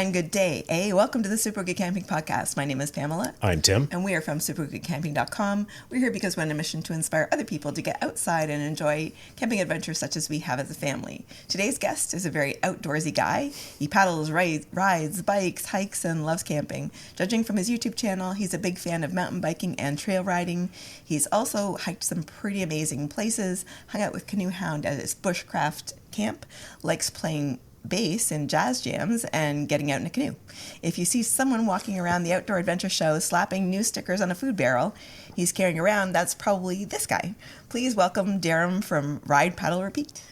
fine, good day. Welcome to the Super Good Camping Podcast. My name is Pamela. I'm Tim. And we are from supergoodcamping.com. We're here because we're on a mission to inspire other people to get outside and enjoy camping adventures such as we have as a family. Today's guest is a very outdoorsy guy. He paddles, rides, bikes, hikes, and loves camping. Judging from his YouTube channel, he's a big fan of mountain biking and trail riding. He's also hiked some pretty amazing places, hung out with Canoe Hound at his bushcraft camp, likes playing bass in jazz jams, and getting out in a canoe. If you see someone walking around the outdoor adventure show slapping news stickers on a food barrel he's carrying around, that's probably this guy. Please welcome Deren from Ride, Paddle, Repeat.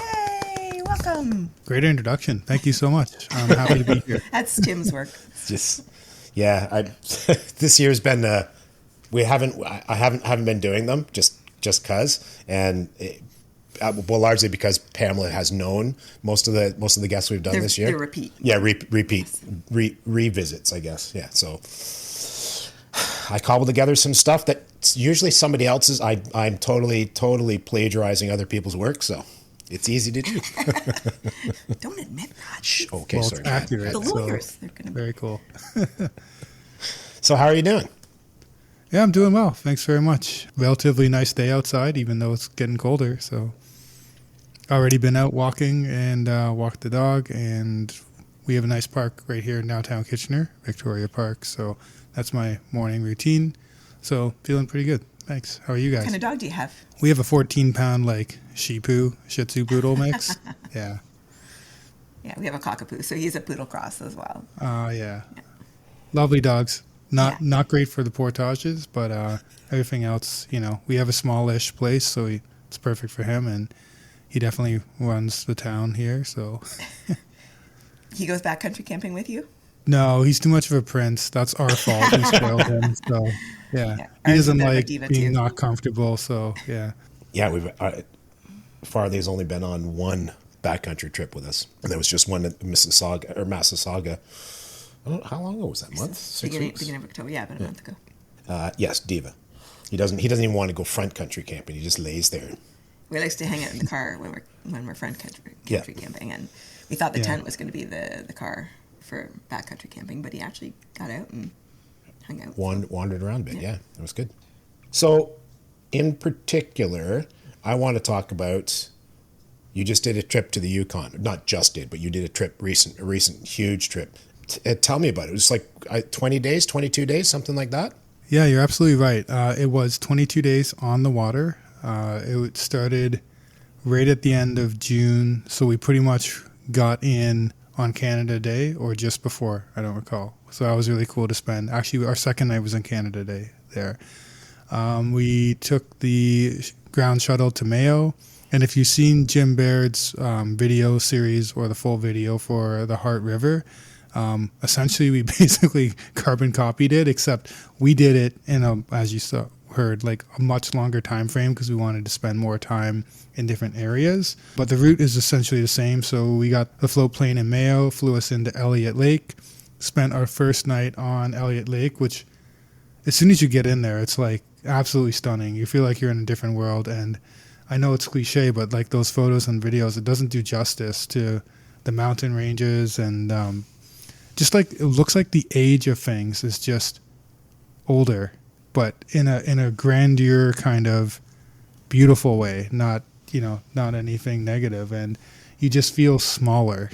Yay, welcome. Great introduction. Thank you so much. I'm happy to be here. That's Tim's work. This year's been, I haven't been doing them just cause, and largely because Pamela has known most of the guests we've done this year. They're repeat. Yeah, revisits, I guess. Yeah, so I cobbled together some stuff that usually somebody else's. I'm totally plagiarizing other people's work, so it's easy to do. Don't admit that. Shh, okay, well, sorry. It's accurate. The lawyers. So they're gonna be very cool. So how are you doing? Yeah, I'm doing well. Thanks very much. Relatively nice day outside, even though it's getting colder. So already been out walking and walked the dog, and we have a nice park right here in downtown Kitchener, Victoria Park. So that's my morning routine. So feeling pretty good. Thanks. How are you guys? What kind of dog do you have? We have a 14-pound Shih Tzu poodle mix. Yeah. Yeah, we have a cockapoo, so he's a poodle cross as well. Yeah. Lovely dogs. Not great for the portages, but everything else, we have a smallish place, so it's perfect for him, and he definitely runs the town here. So He goes backcountry camping with you? No, he's too much of a prince. That's our fault. We spoiled him. So yeah. He doesn't like being not comfortable. So yeah. Yeah, we've Farley's only been on one backcountry trip with us, and there was just one at Massasauga. I don't know, how long ago was that? Month? 6 weeks? Beginning of October, yeah, about a month ago. Yes, Diva. He doesn't even want to go front country camping. He just lays there. We likes to hang out in the car when we're front country camping, and we thought the tent was going to be the car for backcountry camping, but he actually got out and hung out. Wandered around a bit, yeah. It was good. So, in particular, I want to talk about, you just did a trip to the Yukon. Not just did, but you did a recent huge trip. Tell me about it. It was like 20 days, 22 days, something like that? Yeah, you're absolutely right. It was 22 days on the water. It started right at the end of June, so we pretty much got in on Canada Day or just before, I don't recall. So that was really cool to spend. Actually, our second night was on Canada Day there. We took the ground shuttle to Mayo, and if you've seen Jim Baird's video series or the full video for the Hart River, essentially we basically carbon copied it, except we did it in as you heard, like a much longer time frame because we wanted to spend more time in different areas. But the route is essentially the same. So we got the float plane in Mayo, flew us into Elliott Lake, spent our first night on Elliott Lake, which as soon as you get in there, it's like absolutely stunning. You feel like you're in a different world. And I know it's cliche, but like those photos and videos, it doesn't do justice to the mountain ranges, and just like it looks like the age of things is just older, but in a grandeur kind of beautiful way, not anything negative, and you just feel smaller.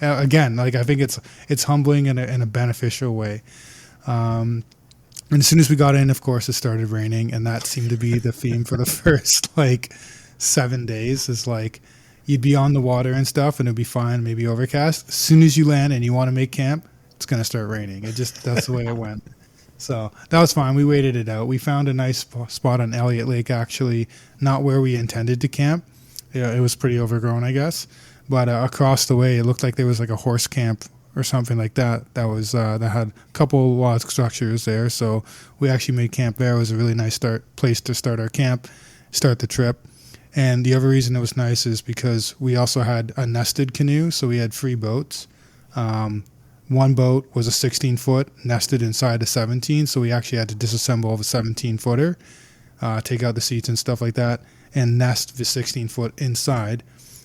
Again, like I think it's humbling in a beneficial way. And as soon as we got in, of course, it started raining, and that seemed to be the theme for the first 7 days. Is like you'd be on the water and stuff, and it'd be fine, maybe overcast. As soon as you land and you want to make camp, it's gonna start raining. That's the way it went. So that was fine. We waited it out. We found a nice spot on Elliott Lake, actually, not where we intended to camp. Yeah, it was pretty overgrown, I guess. But across the way, it looked like there was like a horse camp or something like that. That had a couple log structures there. So we actually made camp there. It was a really nice place to start our camp, start the trip. And the other reason it was nice is because we also had a nested canoe. So we had 3 boats. One boat was a 16-foot nested inside a 17, so we actually had to disassemble the 17-footer, take out the seats and stuff like that, and nest the 16-foot inside.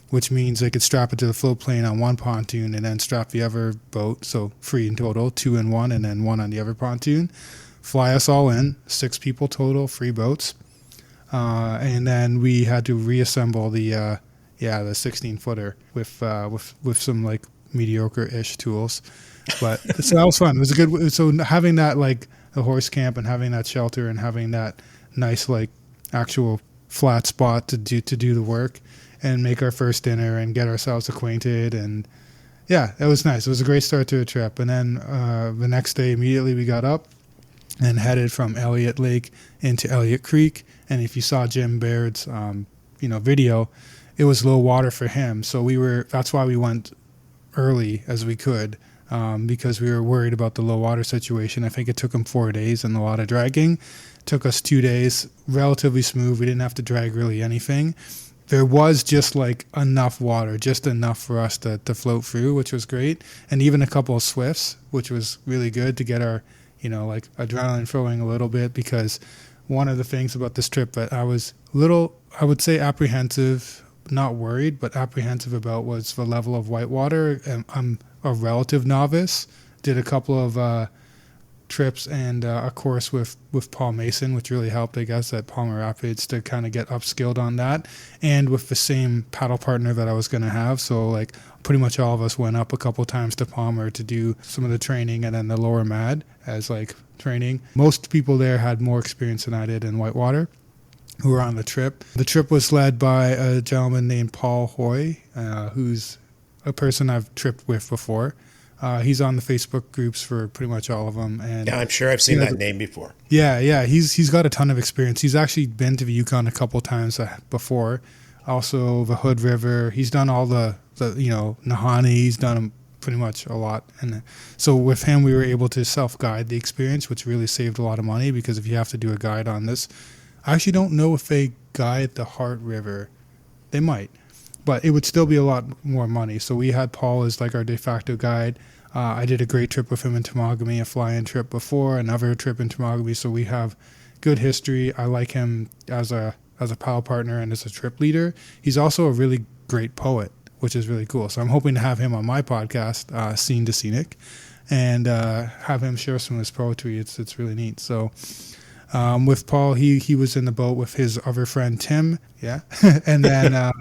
which means they could strap it to the float plane on one pontoon and then strap the other boat, so 3 in total, 2 in one and then 1 on the other pontoon, fly us all in, 6 people total, 3 boats. And then we had to reassemble the 16-footer with some like mediocre-ish tools. But so that was fun. It was a good. So having that like a horse camp and having that shelter and having that nice like actual flat spot to do the work and make our first dinner and get ourselves acquainted, and yeah, it was nice. It was a great start to a trip. And then the next day immediately we got up and headed from Elliott Lake into Elliott Creek. And if you saw Jim Baird's video, it was low water for him. So that's why we went early as we could, because we were worried about the low water situation. I think it took him 4 days and a lot of dragging. It took us 2 days, relatively smooth. We didn't have to drag really anything. There was just like enough water, just enough for us to float through, which was great. And even a couple of swifts, which was really good to get our, like adrenaline flowing a little bit, because one of the things about this trip that I was I would say apprehensive, not worried, but apprehensive about was the level of whitewater. I'm a relative novice, did a couple of trips and a course with Paul Mason, which really helped, I guess, at Palmer Rapids to kind of get upskilled on that, and with the same paddle partner that I was going to have. So like pretty much all of us went up a couple times to Palmer to do some of the training, and then the lower Mad as like training. Most people there had more experience than I did in whitewater who were on the trip. The trip was led by a gentleman named Paul Hoy, who's a person I've tripped with before. He's on the Facebook groups for pretty much all of them. And yeah, I'm sure I've seen that name before. Yeah. He's got a ton of experience. He's actually been to the Yukon a couple times before. Also the Hart River. He's done all the Nahani. He's done them pretty much a lot. And so with him, we were able to self-guide the experience, which really saved a lot of money, because if you have to do a guide on this, I actually don't know if they guide the Hart River. They might, but it would still be a lot more money. So we had Paul as like our de facto guide. I did a great trip with him in Temagami, a fly-in trip before, another trip in Temagami. So we have good history. I like him as a paddle partner and as a trip leader. He's also a really great poet, which is really cool. So I'm hoping to have him on my podcast, Scene to Scenic, and have him share some of his poetry. It's really neat. So with Paul, he was in the boat with his other friend Tim, yeah, and then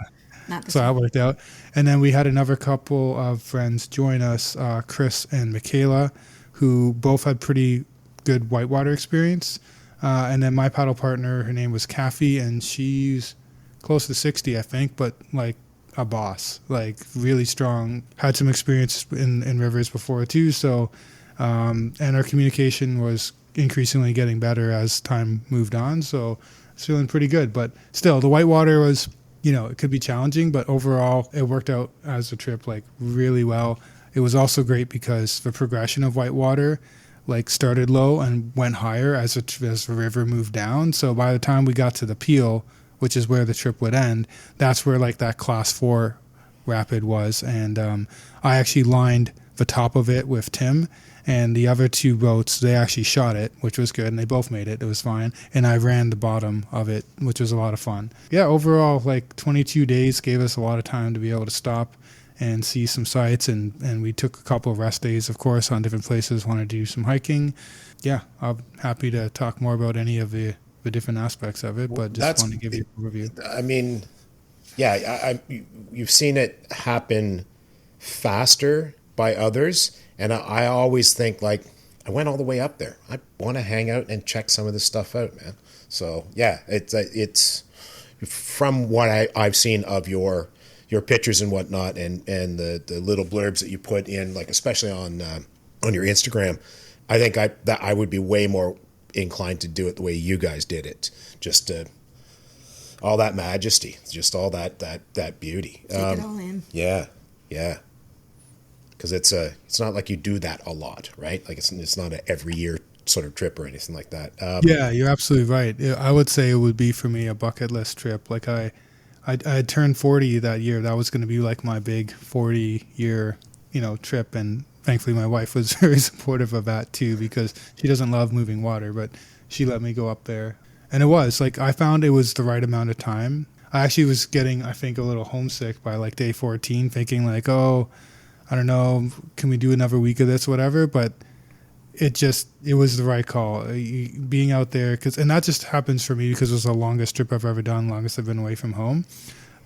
so that worked out. And then we had another couple of friends join us, Chris and Michaela, who both had pretty good whitewater experience. And then my paddle partner, her name was Kathy, and she's close to 60, I think, but like a boss, like really strong, had some experience in rivers before too. So, and our communication was increasingly getting better as time moved on. So it's feeling pretty good, but still the whitewater was, it could be challenging, but overall it worked out as a trip like really well. It was also great because the progression of whitewater like started low and went higher as the river moved down. So by the time we got to the Peel, which is where the trip would end, that's where like that class 4 rapid was. And I actually lined the top of it with Tim, and the other 2 boats, they actually shot it, which was good, and they both made it. It was fine. And I ran the bottom of it, which was a lot of fun. Yeah, overall, like 22 days gave us a lot of time to be able to stop and see some sights, and we took a couple of rest days, of course, on different places, wanted to do some hiking. Yeah, I'm happy to talk more about any of the different aspects of it, but just want to give you a review. I mean, yeah, you've seen it happen faster by others, and I always think like, I went all the way up there. I want to hang out and check some of this stuff out, man. So yeah, it's from what I've seen of your pictures and whatnot, and the little blurbs that you put in, like especially on your Instagram. I think I would be way more inclined to do it the way you guys did it. Just all that majesty, just all that beauty. Take it all in. Yeah. Because it's not like you do that a lot, right? Like it's not an every year sort of trip or anything like that. Yeah, you're absolutely right. I would say it would be for me a bucket list trip. Like I turned 40 that year. That was going to be like my big 40-year, trip. And thankfully my wife was very supportive of that too, because she doesn't love moving water, but she let me go up there. And it was like, I found it was the right amount of time. I actually was getting, I think, a little homesick by like day 14, thinking like, oh, I don't know, can we do another week of this, whatever. But it was the right call. Being out there, and that just happens for me because it was the longest trip I've ever done, longest I've been away from home.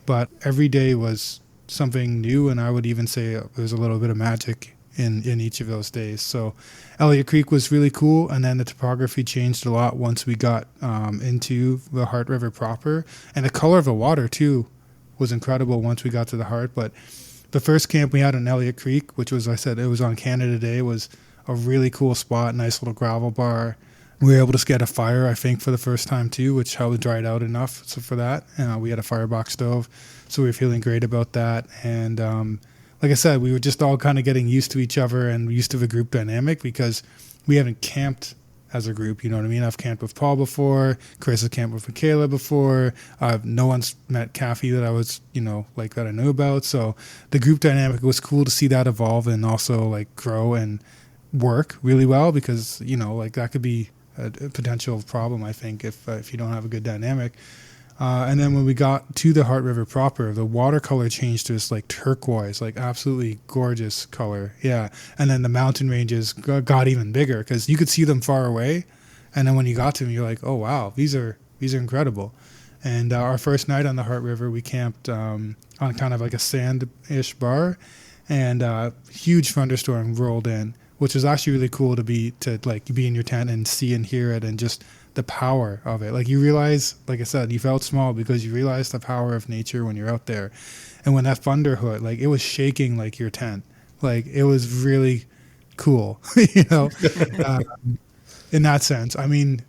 But every day was something new, and I would even say there was a little bit of magic in each of those days. So Elliott Creek was really cool, and then the topography changed a lot once we got into the Hart River proper, and the color of the water too was incredible once we got to the Hart. But the first camp we had in Elliott Creek, which was, I said, it was on Canada Day, was a really cool spot, nice little gravel bar. We were able to get a fire, I think, for the first time too, which helped dry it out enough. So for that, we had a firebox stove, so we were feeling great about that. And like I said, we were just all kind of getting used to each other and used to the group dynamic because we haven't camped as a group. You know what I mean? I've camped with Paul before. Chris has camped with Michaela before. No one's met Kathy that I was, like that I knew about. So the group dynamic was cool to see that evolve and also like grow and work really well because, like that could be a potential problem, I think, if you don't have a good dynamic. And then when we got to the Hart River proper, the water color changed to this like turquoise, like absolutely gorgeous color. Yeah. And then the mountain ranges got even bigger because you could see them far away. And then when you got to them, you're like, oh, wow, these are incredible. And our first night on the Hart River, we camped on kind of like a sand-ish bar, and a huge thunderstorm rolled in, which was actually really cool to be in your tent and see and hear it, and just the power of it. Like you realize, like I said, you felt small because you realize the power of nature when you're out there. And when that thunder hit, like it was shaking like your tent. Like it was really cool, in that sense. I mean,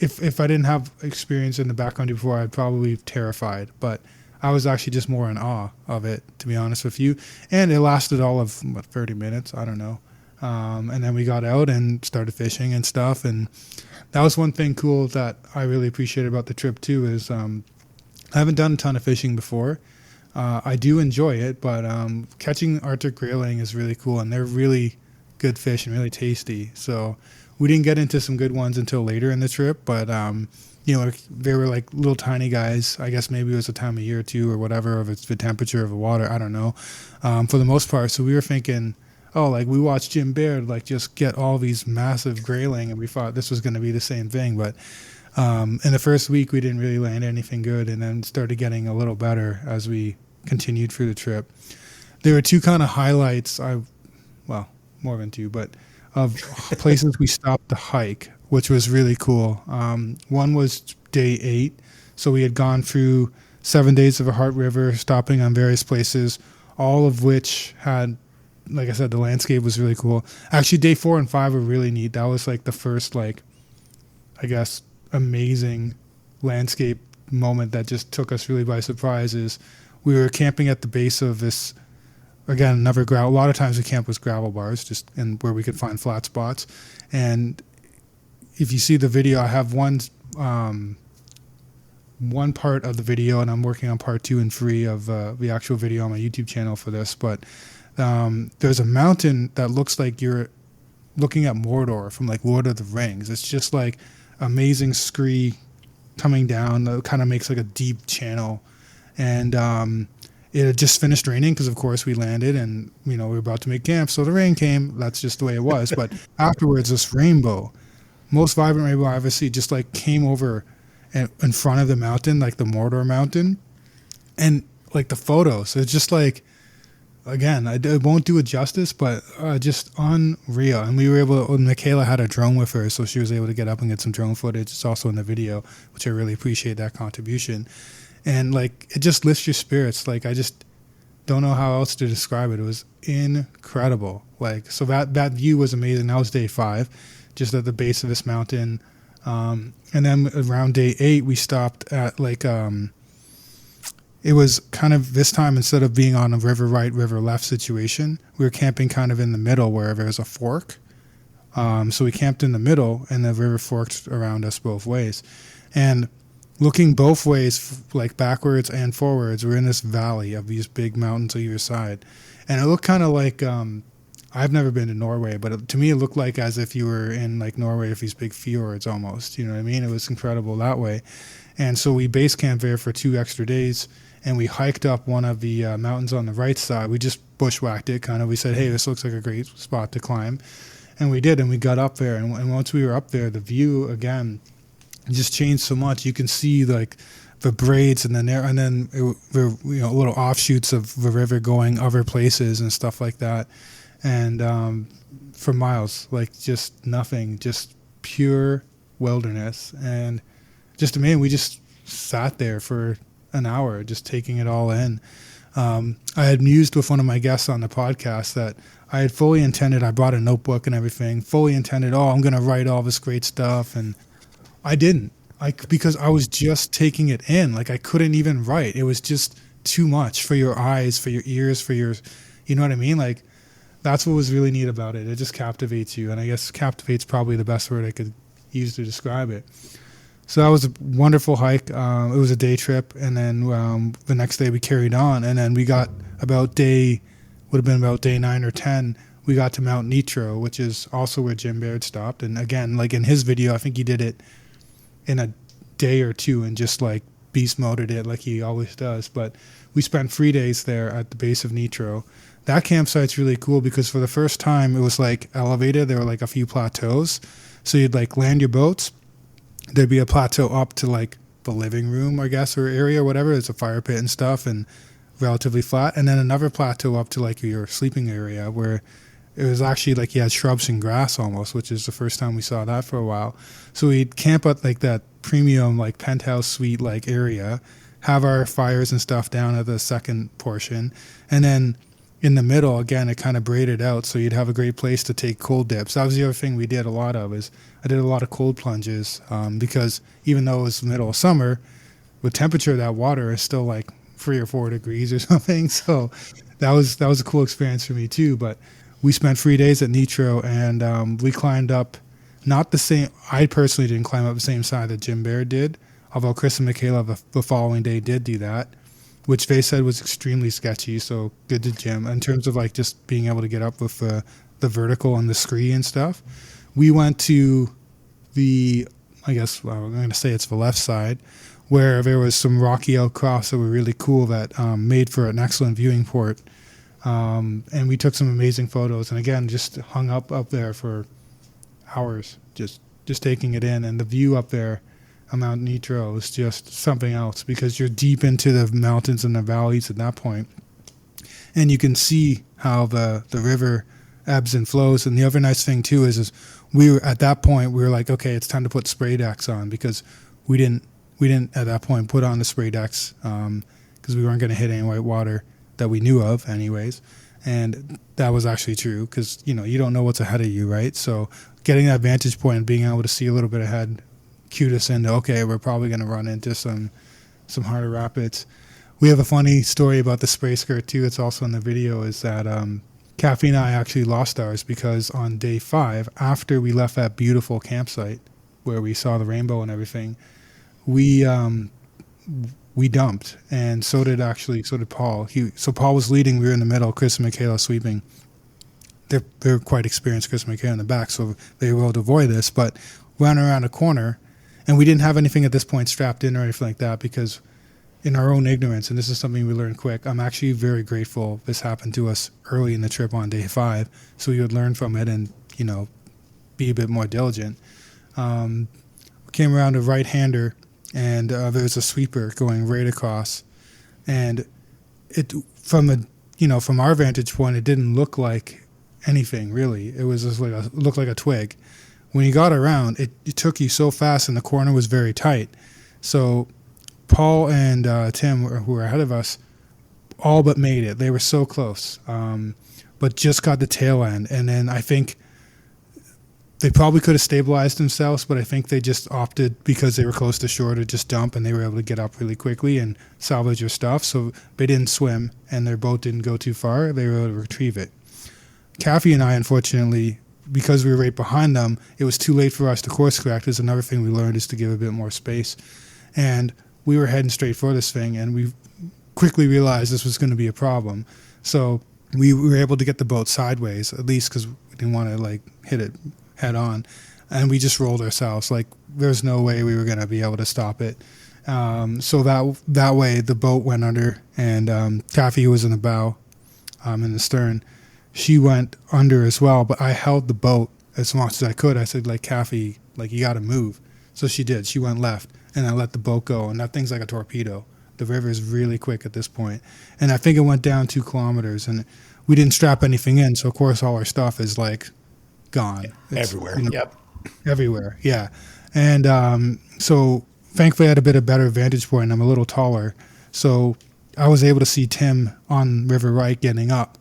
if I didn't have experience in the backcountry before, I'd probably be terrified. But I was actually just more in awe of it, to be honest with you. And it lasted all of 30 minutes. I don't know. And then we got out and started fishing and stuff. And that was one thing cool that I really appreciated about the trip too is I haven't done a ton of fishing before. I do enjoy it, but catching Arctic grayling is really cool, and they're really good fish and really tasty. So we didn't get into some good ones until later in the trip, but they were like little tiny guys. I guess maybe it was the time of year too or whatever, if it's the temperature of the water, I don't know. For the most part, so we were thinking, oh, like we watched Jim Baird like just get all these massive grayling, and we thought this was going to be the same thing. But in the first week, we didn't really land anything good, and then started getting a little better as we continued through the trip. There were two kind of highlights, more than two, but of places we stopped to hike, which was really cool. One was day 8. So we had gone through 7 days of the Hart River, stopping on various places, all of which had, like I said, the landscape was really cool. Actually, day 4 and 5 were really neat. That was like the first, amazing landscape moment that just took us really by surprise. Is we were camping at the base of this, again, another gravel. A lot of times we camp with gravel bars, just and where we could find flat spots. And if you see the video, I have one part of the video, and I'm working on part 2 and 3 of the actual video on my YouTube channel for this. But there's a mountain that looks like you're looking at Mordor from like Lord of the Rings. It's just like amazing scree coming down that kind of makes like a deep channel. And it had just finished raining because, of course, we landed and, we were about to make camp. So the rain came. That's just the way it was. But afterwards, this rainbow, most vibrant rainbow I've ever seen, just like came over in front of the mountain, like the Mordor mountain. And like the photos, it's just like, again, I won't do it justice, but just unreal. And we were able to, Michaela had a drone with her, so she was able to get up and get some drone footage. It's also in the video, which I really appreciate that contribution. And like, it just lifts your spirits. Like, I just don't know how else to describe it. It was incredible. Like, so that view was amazing. That was day 5, just at the base of this mountain. And then around day 8, we stopped at like, it was kind of this time, instead of being on a river right, river left situation, we were camping kind of in the middle where there was a fork. So we camped in the middle, and the river forked around us both ways. And looking both ways, like backwards and forwards, we're in this valley of these big mountains on either side. And it looked kind of like, I've never been to Norway, but to me it looked like as if you were in like Norway with these big fjords almost. You know what I mean? It was incredible that way. And so we base camped there for 2 extra days, and we hiked up one of the mountains on the right side. We just bushwhacked it, kind of. We said, hey, this looks like a great spot to climb. And we did, and we got up there. And once we were up there, the view, again, just changed so much. You can see, like, the braids and then little offshoots of the river going other places and stuff like that. And for miles, like, just nothing, just pure wilderness. And just amazing. We just sat there for an hour, just taking it all in. I had mused with one of my guests on the podcast that I had fully intended, I brought a notebook and everything, fully intended, I'm going to write all this great stuff. And I didn't, because I was just taking it in. Like, I couldn't even write. It was just too much for your eyes, for your ears, for your, you know what I mean? Like, that's what was really neat about it. It just captivates you. And I guess captivate's probably the best word I could use to describe it. So that was a wonderful hike. It was a day trip, and then the next day we carried on, and then we got about day 9 or 10, we got to Mount Nitro, which is also where Jim Baird stopped. And again, like in his video, I think he did it in a day or two and just like beast moded it like he always does. But we spent 3 days there at the base of Nitro. That campsite's really cool because for the first time it was like elevated. There were like a few plateaus. So you'd like land your boats. There'd be a plateau up to like the living room, I guess, or area or whatever. There's a fire pit and stuff and relatively flat. And then another plateau up to like your sleeping area where it was actually like you had shrubs and grass almost, which is the first time we saw that for a while. So we'd camp at like that premium like penthouse suite like area, have our fires and stuff down at the second portion. And then in the middle, again, it kind of braided out, so you'd have a great place to take cold dips. That was the other thing we did a lot of, is I did a lot of cold plunges because even though it was the middle of summer, the temperature of that water is still like 3 or 4 degrees or something. So that was a cool experience for me too. But we spent 3 days at Nitro, and we climbed up, not the same, I personally didn't climb up the same side that Jim Baird did, although Chris and Michaela the following day did do that, which they said was extremely sketchy. So good to Jim in terms of like just being able to get up with the vertical and the scree and stuff. We went to I'm going to say it's the left side, where there was some rocky outcrops that were really cool that made for an excellent viewing port. And we took some amazing photos. And again, just hung up there for hours, just taking it in. And the view up there on Mount Nitro is just something else because you're deep into the mountains and the valleys at that point. And you can see how the river ebbs and flows. And the other nice thing too is we were at that point, we were like, okay, it's time to put spray decks on, because we didn't at that point put on the spray decks because we weren't going to hit any white water that we knew of anyways. And that was actually true because, you don't know what's ahead of you, right? So getting that vantage point and being able to see a little bit ahead cued us into, okay, we're probably going to run into some harder rapids. We have a funny story about the spray skirt too. It's also in the video, is that Kathy and I actually lost ours because on day 5, after we left that beautiful campsite where we saw the rainbow and everything, we dumped, and so did Paul. So Paul was leading, we were in the middle, Chris and Michaela sweeping. They're quite experienced, Chris and Michaela in the back, so they were able to avoid this, but ran around a corner, and we didn't have anything at this point strapped in or anything like that, because in our own ignorance, and this is something we learned quick, I'm actually very grateful this happened to us early in the trip on day 5, so we would learn from it and, be a bit more diligent. Came around a right-hander, and there's a sweeper going right across, and it from our vantage point, it didn't look like anything really. It was just looked like a twig. When you got around, it took you so fast, and the corner was very tight. So Paul and Tim, who were ahead of us, all but made it. They were so close, but just got the tail end. And then I think they probably could have stabilized themselves, but I think they just opted, because they were close to shore, to just dump, and they were able to get up really quickly and salvage their stuff. So they didn't swim, and their boat didn't go too far. They were able to retrieve it. Kathy and I, unfortunately, because we were right behind them, it was too late for us to course correct. There's another thing we learned, is to give a bit more space. And we were heading straight for this thing, and we quickly realized this was going to be a problem. So we were able to get the boat sideways, at least because we didn't want to hit it head on, and we just rolled ourselves. There's no way we were going to be able to stop it. So that way the boat went under, and Kathy, who was in the bow, in the stern, she went under as well. But I held the boat as much as I could. I said, like, Kathy, like, you got to move. So she did. She went left, and I let the boat go. And that thing's like a torpedo. The river is really quick at this point. And I think it went down 2 kilometers, and we didn't strap anything in. So, of course, all our stuff is, like, gone. It's, Everywhere. Yep. Everywhere, yeah. And so thankfully I had a bit of better vantage point. I'm a little taller. So I was able to see Tim on River Right getting up.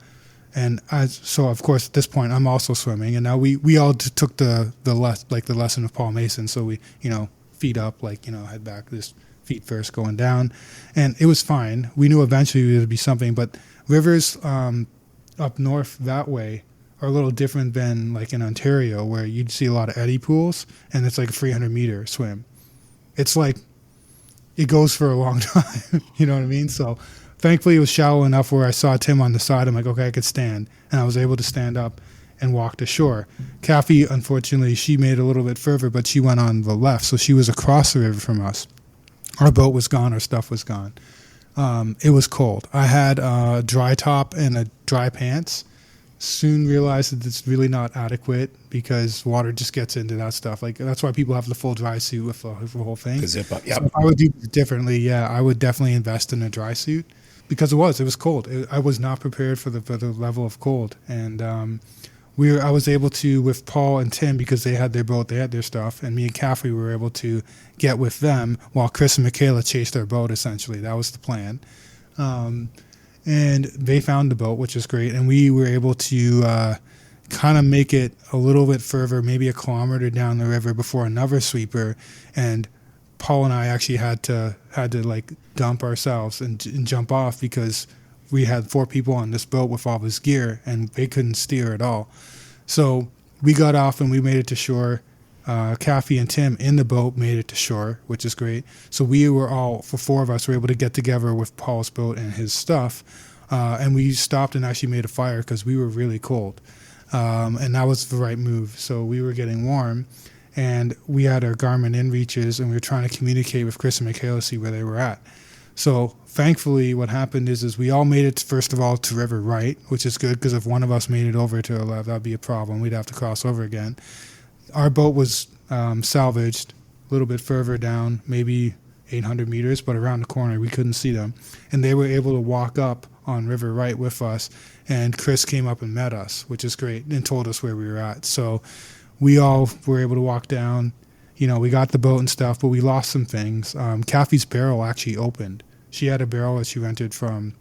And so of course at this point I'm also swimming. And now we all took the lesson of Paul Mason. So we, feet up, head back, just feet first going down. And it was fine. We knew eventually there would be something, but rivers up north that way are a little different than like in Ontario, where you'd see a lot of eddy pools, and it's like a 300-meter swim. It's like it goes for a long time. You know what I mean? So thankfully it was shallow enough where I saw Tim on the side. I'm like, okay, I could stand, and I was able to stand up and walk to shore. Kathy, unfortunately, she made it a little bit further, but she went on the left, so she was across the river from us. Our boat was gone. Our stuff was gone. It was cold. I had a dry top and a dry pants. Soon realized that it's really not adequate because water just gets into that stuff. Like, that's why people have the full dry suit with the whole thing. The zip up, yep. So if I would do it differently, yeah, I would definitely invest in a dry suit because it was cold. I was not prepared for the level of cold. And I was able to, with Paul and Tim, because they had their boat, they had their stuff, and me and Caffrey were able to get with them while Chris and Michaela chased their boat, essentially. That was the plan. And they found the boat, which is great. And we were able to kind of make it a little bit further, maybe a kilometer down the river before another sweeper. And Paul and I actually had to like dump ourselves and jump off because we had 4 people on this boat with all this gear and they couldn't steer at all. So we got off and we made it to shore. Kathy and Tim in the boat made it to shore, which is great. So we were all, for 4 of us, were able to get together with Paul's boat and his stuff. And we stopped and actually made a fire because we were really cold. And that was the right move. So we were getting warm. And we had our Garmin inReaches and we were trying to communicate with Chris and Michaela to see where they were at. So thankfully what happened is we all made it, first of all, to River Right, which is good because if one of us made it over to the left, that would be a problem. We'd have to cross over again. Our boat was salvaged a little bit further down, maybe 800 meters, but around the corner, we couldn't see them. And they were able to walk up on River Right with us, and Chris came up and met us, which is great, and told us where we were at. So we all were able to walk down. We got the boat and stuff, but we lost some things. Kathy's barrel actually opened. She had a barrel that she rented from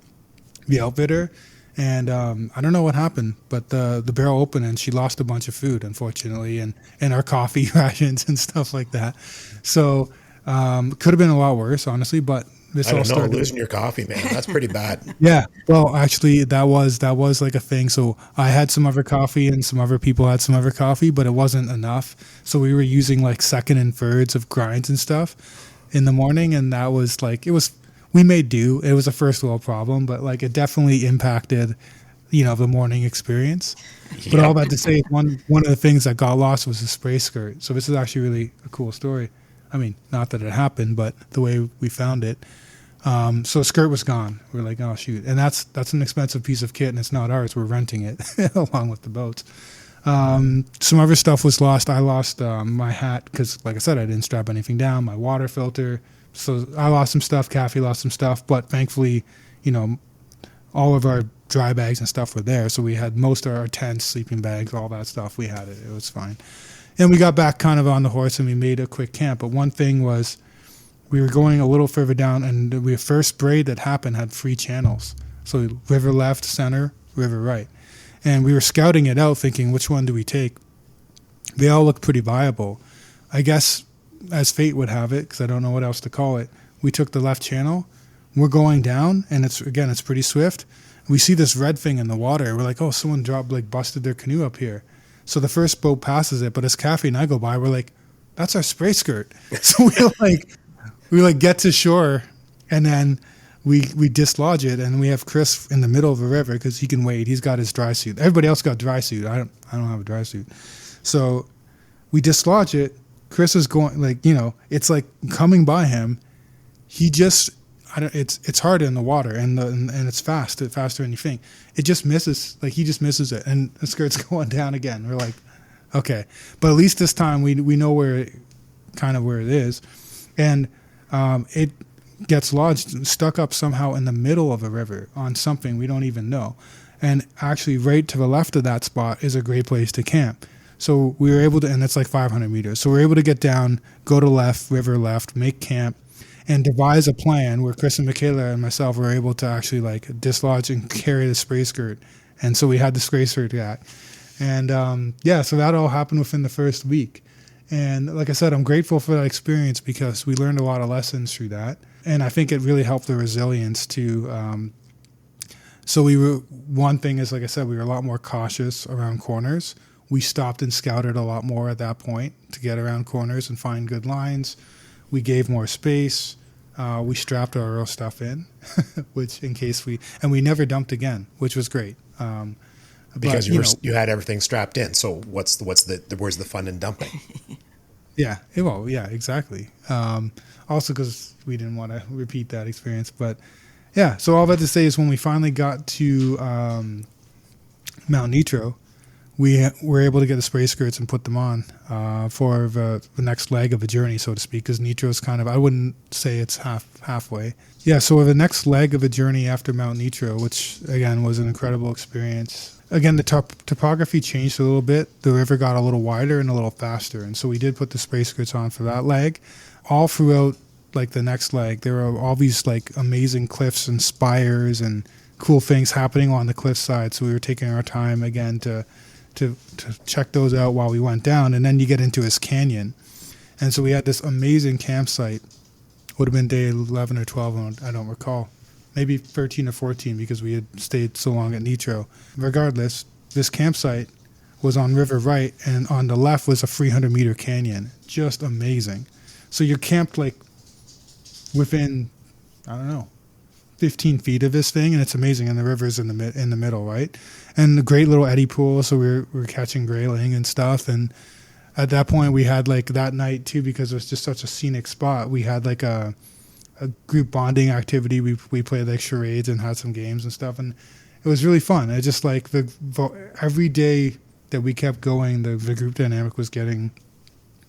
the outfitter, and I don't know what happened, but the barrel opened and she lost a bunch of food, unfortunately, and our coffee rations and stuff like that. So could have been a lot worse, honestly, but this all started. Losing your coffee, man. That's pretty bad. Yeah. Well, actually, that was like a thing. So I had some other coffee and some other people had some other coffee, but it wasn't enough. So we were using like second and thirds of grinds and stuff in the morning, and that was like, we made do. It was a first world problem, but like it definitely impacted, the morning experience. Yep. But all that to say, one of the things that got lost was the spray skirt. So this is actually really a cool story. I mean, not that it happened, but the way we found it. So the skirt was gone. We're like, oh shoot. And that's an expensive piece of kit and it's not ours. We're renting it along with the boats. Some other stuff was lost. I lost my hat because, like I said, I didn't strap anything down, my water filter. So I lost some stuff. Kathy lost some stuff. But thankfully, all of our dry bags and stuff were there. So we had most of our tents, sleeping bags, all that stuff. We had it. It was fine. And we got back kind of on the horse and we made a quick camp. But one thing was we were going a little further down and the first braid that happened had 3 channels. So river left, center, river right. And we were scouting it out thinking, which one do we take? They all looked pretty viable. I guess as fate would have it, because I don't know what else to call it, we took the left channel. We're going down, and it's pretty swift. We see this red thing in the water. We're like, oh, someone busted their canoe up here. So the first boat passes it, but as Kathy and I go by, we're like, that's our spray skirt. So we get to shore, and then we dislodge it, and we have Chris in the middle of the river because he can wade. He's got his dry suit. Everybody else got dry suit. I don't have a dry suit. So we dislodge it. Chris is going, it's like coming by him, he just, I don't, it's hard in the water, and it's faster than you think. It just misses, like he just misses it, and the skirt's going down again. We're like, okay, but at least this time we know where it is, and it gets lodged, stuck up somehow in the middle of a river on something we don't even know. And actually right to the left of that spot is a great place to camp. So we were able to, and it's like 500 meters. So we were able to get down, go to river left, make camp, and devise a plan where Chris and Michaela and myself were able to actually like dislodge and carry the spray skirt. And so we had the spray skirt back. And so that all happened within the first week. And like I said, I'm grateful for that experience because we learned a lot of lessons through that. And I think it really helped the resilience too. So one thing is, like I said, we were a lot more cautious around corners. We stopped and scouted a lot more at that point to get around corners and find good lines. We gave more space. We strapped our real stuff in, which in case we never dumped again, which was great. Because you had everything strapped in. So where's the fun in dumping? Yeah, exactly. Also because we didn't want to repeat that experience, but yeah. So all that to say is when we finally got to Mount Nitro, we were able to get the spray skirts and put them on for the next leg of the journey, so to speak, because Nitro is kind of, I wouldn't say it's halfway. Yeah, so the next leg of the journey after Mount Nitro, which again was an incredible experience. Again, the topography changed a little bit. The river got a little wider and a little faster, and so we did put the spray skirts on for that leg. All throughout like the next leg, there were all these like amazing cliffs and spires and cool things happening on the cliffside, so we were taking our time again to check those out while we went down. And then you get into this canyon, and so we had this amazing campsite. Would have been day 11 or 12, I don't recall, maybe 13 or 14 because we had stayed so long at Nitro. Regardless, this campsite was on River Right, and on the left was a 300-meter canyon. Just amazing. So you're camped like within, I don't know, 15 feet of this thing, and it's amazing. And the river's in the middle, right? And the great little eddy pool. So we were catching grayling and stuff. And at that point, we had like that night too, because it was just such a scenic spot. We had like a group bonding activity. We played like charades and had some games and stuff, and it was really fun. It just like every day that we kept going, the group dynamic was getting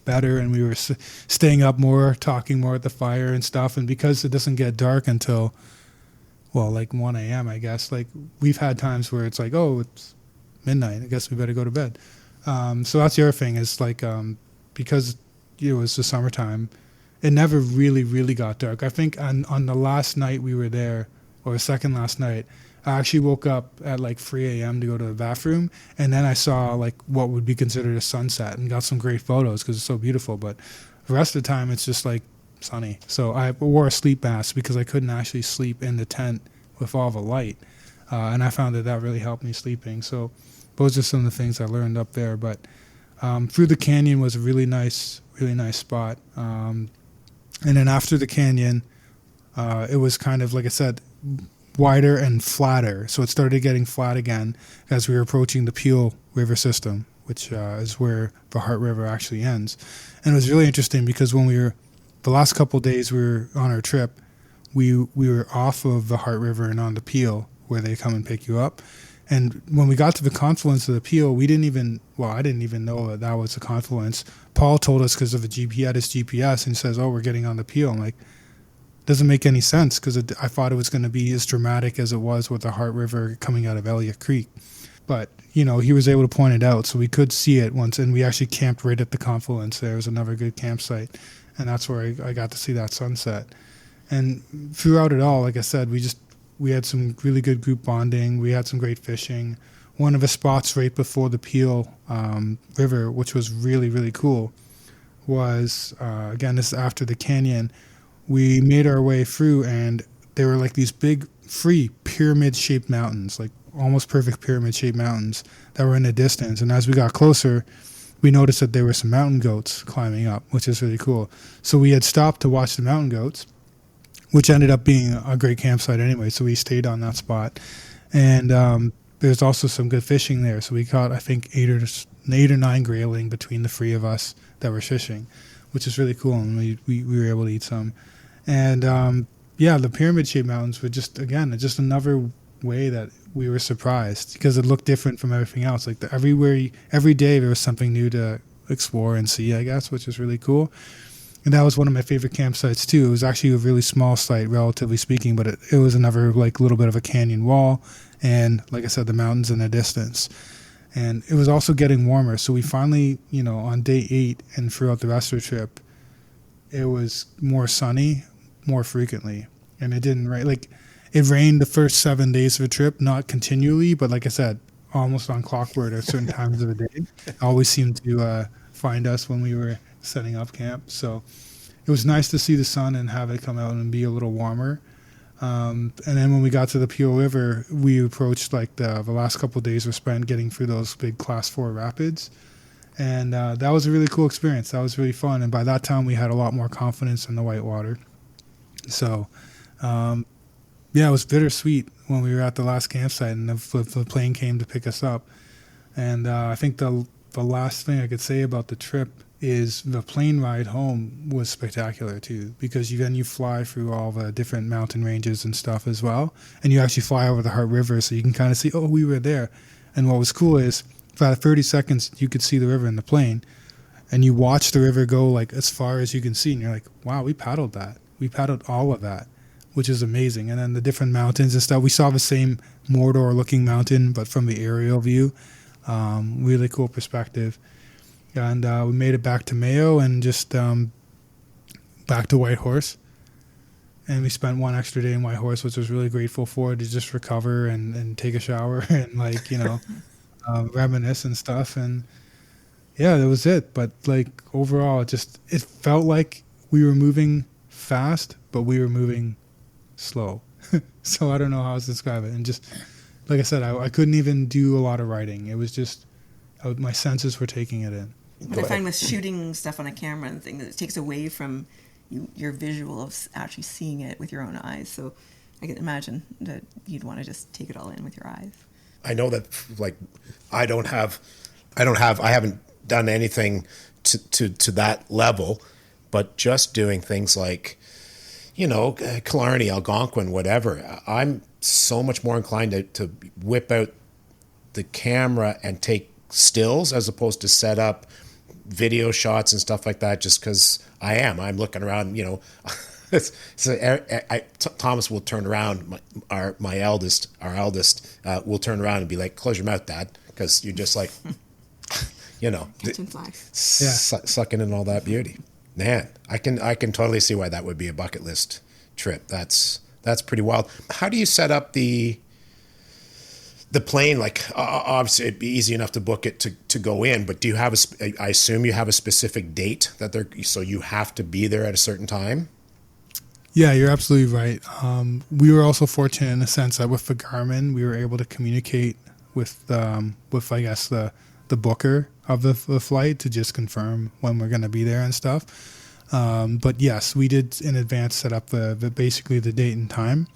better, and we were staying up more, talking more at the fire and stuff. And because it doesn't get dark until, well, like 1 a.m., I guess, like we've had times where it's like, oh, it's midnight, I guess we better go to bed. So that's the other thing is like, because it was the summertime, it never really, really got dark. I think on the last night we were there, or the second last night, I actually woke up at like 3 a.m. to go to the bathroom, and then I saw like what would be considered a sunset and got some great photos because it's so beautiful. But the rest of the time it's just like sunny. So I wore a sleep mask because I couldn't actually sleep in the tent with all the light, and I found that really helped me sleeping. So those are some of the things I learned up there. But through the canyon was a really nice spot. And then after the canyon, it was kind of, like I said, wider and flatter. So it started getting flat again as we were approaching the Peel River system, which is where the Hart River actually ends. And it was really interesting because when the last couple of days we were on our trip, we were off of the Hart River and on the Peel, where they come and pick you up. And when we got to the confluence of the Peel, I didn't even know that was the confluence. Paul told us because of he had his GPS, and he says, oh, we're getting on the Peel. I'm like, doesn't make any sense because I thought it was going to be as dramatic as it was with the Hart River coming out of Elliott Creek. But, he was able to point it out, so we could see it once, and we actually camped right at the confluence. There was another good campsite, and that's where I got to see that sunset. And throughout it all, like I said, we had some really good group bonding. We had some great fishing. One of the spots right before the Peel River, which was really, really cool, was, again, this is after the canyon. We made our way through, and there were like these big, free pyramid-shaped mountains, like almost perfect pyramid-shaped mountains that were in the distance. And as we got closer, we noticed that there were some mountain goats climbing up, which is really cool. So we had stopped to watch the mountain goats, which ended up being a great campsite anyway, so we stayed on that spot. And there's also some good fishing there, so we caught, I think, 8 or 9 grayling between the 3 of us that were fishing, which is really cool, and we were able to eat some. And the pyramid shaped mountains were just another way that we were surprised because it looked different from everything else. Like every day there was something new to explore and see, I guess, which is really cool. And that was one of my favorite campsites too. It was actually a really small site, relatively speaking, but it was another like little bit of a canyon wall, and like I said, the mountains in the distance. And it was also getting warmer, so we finally, on day 8 and throughout the rest of the trip, it was more sunny, more frequently, and it didn't rain. Like it rained the first 7 days of the trip, not continually, but like I said, almost on clockwork at certain times of the day. It always seemed to find us when we were setting up camp. So it was nice to see the sun and have it come out and be a little warmer. And then when we got to the Peel River, we approached like the last couple of days were spent getting through those big class 4 rapids. And that was a really cool experience. That was really fun. And by that time, we had a lot more confidence in the whitewater. So, it was bittersweet when we were at the last campsite and the plane came to pick us up. And I think the last thing I could say about the trip is the plane ride home was spectacular too, because you fly through all the different mountain ranges and stuff as well. And you actually fly over the Hart River, so you can kind of see, we were there. And what was cool is for about 30 seconds, you could see the river in the plane, and you watch the river go like as far as you can see, and you're like, wow, we paddled that. We paddled all of that, which is amazing. And then the different mountains and stuff, we saw the same Mordor-looking mountain, but from the aerial view. Really cool perspective. And we made it back to Mayo and just back to Whitehorse. And we spent one extra day in Whitehorse, which I was really grateful for, to just recover and take a shower and reminisce and stuff. And yeah, that was it. But like overall, it felt like we were moving fast, but we were moving slow. So I don't know how else to describe it. And just like I said, I couldn't even do a lot of writing. It was just my senses were taking it in. But I find with shooting stuff on a camera and things, it takes away from your visual of actually seeing it with your own eyes. So I can imagine that you'd want to just take it all in with your eyes. I know that like I haven't done anything to that level, but just doing things like, Killarney, Algonquin, whatever, I'm so much more inclined to whip out the camera and take stills as opposed to set up video shots and stuff like that, just because I'm looking around, Thomas will turn around, our eldest will turn around and be like, close your mouth, Dad, because you're just like, catching flies. Sucking in all that beauty. Man, I can totally see why that would be a bucket list trip. That's pretty wild. How do you set up the plane? Like obviously it'd be easy enough to book it to go in, but do you have I assume you have a specific date so you have to be there at a certain time? Yeah, you're absolutely right. We were also fortunate in the sense that with the Garmin, we were able to communicate with I guess the booker of the flight to just confirm when we're going to be there and stuff. But yes, we did in advance set up basically the date and time.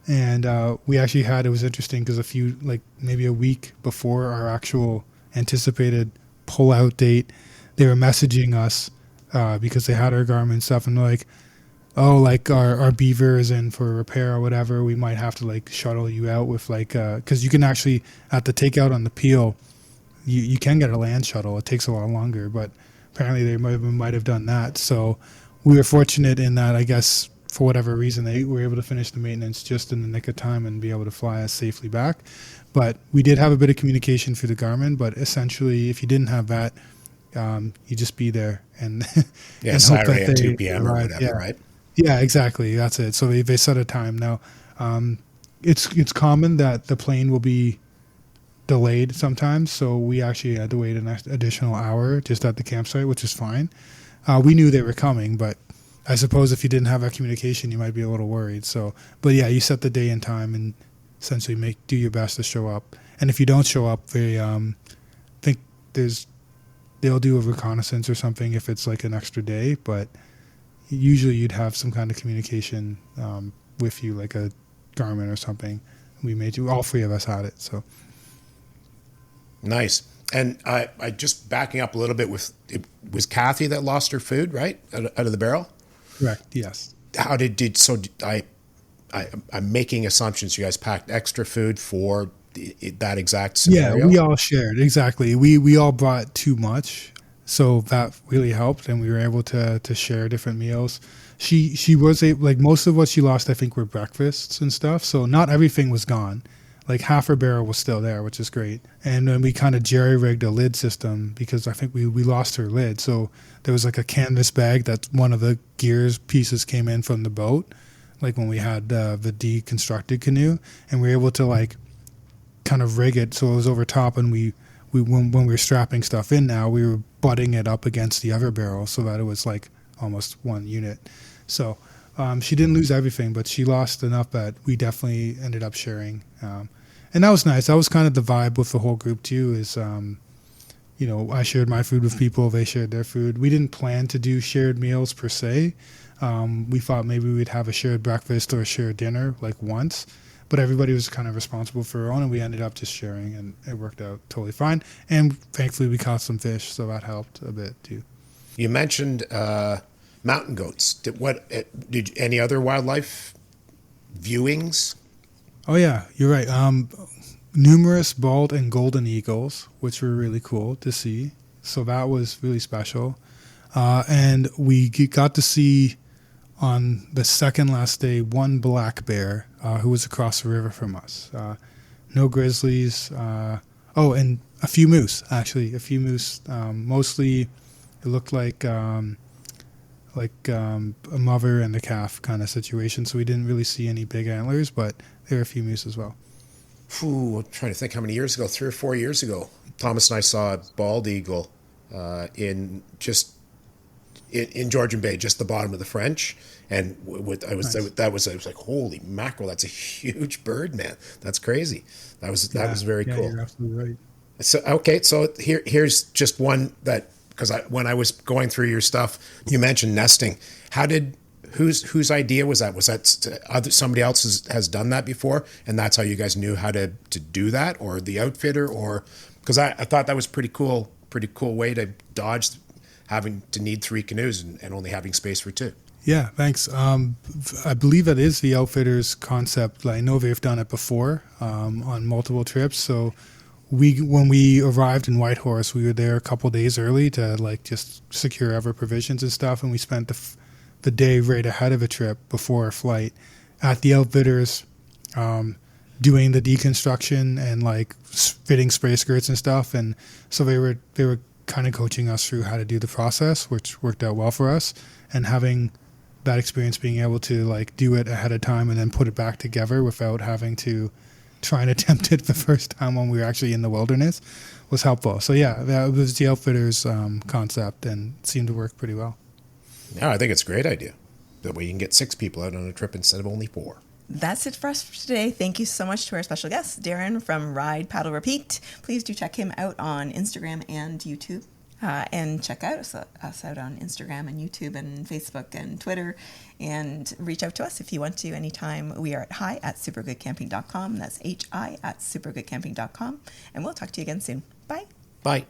And we actually it was interesting because maybe a week before our actual anticipated pull-out date, they were messaging us because they had our Garmin stuff, and they're like, our beaver is in for repair or whatever. We might have to shuttle you out with because you can actually, at the takeout on the Peel, you can get a land shuttle. It takes a lot longer, but apparently they might have done that. So we were fortunate in that, I guess, for whatever reason, they were able to finish the maintenance just in the nick of time and be able to fly us safely back. But we did have a bit of communication through the Garmin, but essentially, if you didn't have that, you just be there and, and Saturday at 2 p.m. or whatever, right? Yeah, exactly. That's it. So they set a time. Now, it's common that the plane will be delayed sometimes, so we actually had to wait an additional hour just at the campsite, which is fine. We knew they were coming, but I suppose if you didn't have that communication, you might be a little worried. So, but yeah, you set the day and time and essentially do your best to show up. And if you don't show up, they think they'll do a reconnaissance or something if it's like an extra day. But usually you'd have some kind of communication with you, like a Garmin or something. All 3 of us had it. So nice. And I just backing up a little bit, it was Kathy that lost her food, right? Out of the barrel? Correct, yes. how did so I'm making assumptions. You guys packed extra food for that exact Yeah, scenario. we all shared. Exactly. We all brought too much. So that really helped, and we were able to share different meals. She was like most of what she lost, I think, were breakfasts and stuff. So not everything was gone. Like half her barrel was still there, which is great. And then we kind of jerry rigged a lid system because I think we lost her lid. So there was like a canvas bag that one of the gears pieces came in from the boat, like when we had the deconstructed canoe, and we were able to like kind of rig it so it was over top, and we when we were strapping stuff in now, we were butting it up against the other barrel so that it was like almost one unit. So she didn't lose everything, but she lost enough that we definitely ended up sharing. And that was nice. That was kind of the vibe with the whole group too, is, I shared my food with people, they shared their food. We didn't plan to do shared meals per se. We thought maybe we'd have a shared breakfast or a shared dinner like once, but everybody was kind of responsible for their own, and we ended up just sharing, and it worked out totally fine. And thankfully we caught some fish, so that helped a bit too. You mentioned mountain goats. Did any other wildlife viewings? Oh yeah, you're right. Numerous bald and golden eagles, which were really cool to see. So that was really special. And we got to see on the second last day one black bear who was across the river from us. No grizzlies. And a few moose, actually. A few moose. Mostly it looked like a mother and a calf kind of situation. So we didn't really see any big antlers, but there were a few moose as well. I'm trying to think how many years ago, 3 or 4 years ago, Thomas and I saw a bald eagle in Georgian Bay, just the bottom of the French. And I was like, holy mackerel, that's a huge bird, man. That's crazy. That was very cool. You're absolutely right. So here's just one that, because when I was going through your stuff, you mentioned nesting. Whose idea was that? Was that somebody else has done that before, and that's how you guys knew how to do that, or the outfitter, or because I thought that was pretty cool way to dodge having to need 3 canoes and only having space for 2. Yeah, thanks. I believe that is the outfitter's concept. I know they've done it before on multiple trips. So when we arrived in Whitehorse, we were there a couple days early to like just secure our provisions and stuff, and we spent the day right ahead of a trip before our flight at the outfitters doing the deconstruction and like fitting spray skirts and stuff. And so they were kind of coaching us through how to do the process, which worked out well for us. And having that experience, being able to like do it ahead of time and then put it back together without having to try and attempt it the first time when we were actually in the wilderness was helpful. So yeah, that was the outfitters concept and seemed to work pretty well. Yeah, I think it's a great idea. That way you can get 6 people out on a trip instead of only 4. That's it for us for today. Thank you so much to our special guest, Deren from Ride, Paddle, Repeat. Please do check him out on Instagram and YouTube. And check out us out on Instagram and YouTube and Facebook and Twitter. And reach out to us if you want to anytime. We are at hi@supergoodcamping.com. That's hi@supergoodcamping.com. And we'll talk to you again soon. Bye. Bye.